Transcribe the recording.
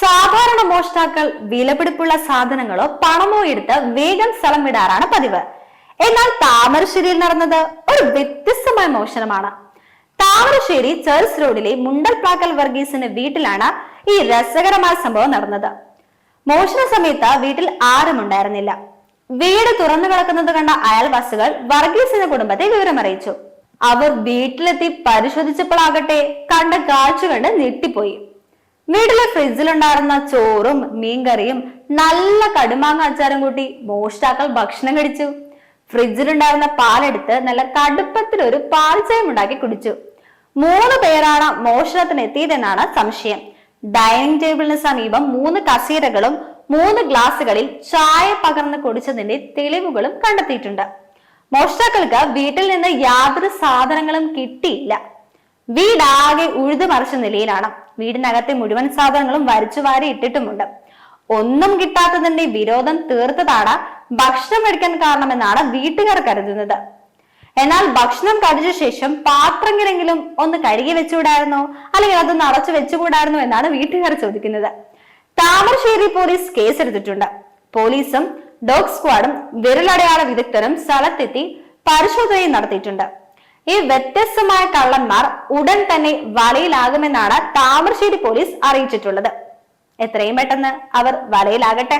സാധാരണ മോഷ്ടാക്കൾ വിലപിടിപ്പുള്ള സാധനങ്ങളോ പണമോ എടുത്ത് വേഗം സ്ഥലം വിടാറാണ് പതിവ്. എന്നാൽ താമരശ്ശേരിയിൽ നടന്നത് ഒരു വ്യത്യസ്തമായ മോഷണമാണ്. താമരശ്ശേരി ചേർസ് റോഡിലെ മുണ്ടൽപ്ലാക്കൽ വർഗീസിന്റെ വീട്ടിലാണ് ഈ രസകരമായ സംഭവം നടന്നത്. മോഷണ സമയത്ത് വീട്ടിൽ ആരും ഉണ്ടായിരുന്നില്ല. വീട് തുറന്നു കിടക്കുന്നത് കണ്ട അയൽവാസികൾ വർഗീസിന്റെ കുടുംബത്തെ വിവരമറിയിച്ചു. അവർ വീട്ടിലെത്തി പരിശോധിച്ചപ്പോഴാകട്ടെ കണ്ട കാഴ്ച കണ്ട് ഞെട്ടിപ്പോയി. വീട്ടിലെ ഫ്രിഡ്ജിലുണ്ടായിരുന്ന ചോറും മീൻകറിയും നല്ല കടുമാങ്ങ അച്ചാറും കൂട്ടി മോഷ്ടാക്കൾ ഭക്ഷണം കഴിച്ചു. ഫ്രിഡ്ജിലുണ്ടായിരുന്ന പാലെടുത്ത് നല്ല കടുപ്പത്തിൽ ഒരു പാൽച്ചായം ഉണ്ടാക്കി കുടിച്ചു. 3 പേരാണ് മോഷണത്തിന് എത്തിയതെന്നാണ് സംശയം. ഡൈനിങ് ടേബിളിന് സമീപം 3 കസേരകളും 3 ഗ്ലാസുകളിൽ ചായ പകർന്ന് കുടിച്ചതിന്റെ തെളിവുകളും കണ്ടെത്തിയിട്ടുണ്ട്. മോഷ്ടാക്കൾക്ക് വീട്ടിൽ നിന്ന് യാതൊരു സാധനങ്ങളും കിട്ടിയില്ല. വീടാകെ ഉഴുതുമറിച്ച നിലയിലാണ്. വീടിനകത്തെ മുഴുവൻ സാധനങ്ങളും വരിച്ചുവാരി ഇട്ടിട്ടുമുണ്ട്. ഒന്നും കിട്ടാത്തതിന്റെ വിരോധം തീർത്തതാണ് ഭക്ഷണം കഴിക്കാൻ കാരണമെന്നാണ് വീട്ടുകാർ കരുതുന്നത്. എന്നാൽ ഭക്ഷണം കഴിച്ച ശേഷം പാത്രങ്ങളെങ്കിലും ഒന്ന് കഴുകി വെച്ചുകൂടായിരുന്നോ, അല്ലെങ്കിൽ അത് നിറച്ചു വെച്ചുകൂടായിരുന്നോ എന്നാണ് വീട്ടുകാർ ചോദിക്കുന്നത്. താമരശ്ശേരി പോലീസ് കേസെടുത്തിട്ടുണ്ട്. പോലീസും ഡോഗ് സ്ക്വാഡും വിരലടയാള വിദഗ്ധരും സ്ഥലത്തെത്തി പരിശോധനയും നടത്തിയിട്ടുണ്ട്. ഈ വ്യത്യസ്തമായ കള്ളന്മാർ ഉടൻ തന്നെ വലയിലാകുമെന്നാണ് താമരശ്ശേരി പോലീസ് അറിയിച്ചിട്ടുള്ളത്. എത്രയും പെട്ടെന്ന് അവർ വലയിലാകട്ടെ.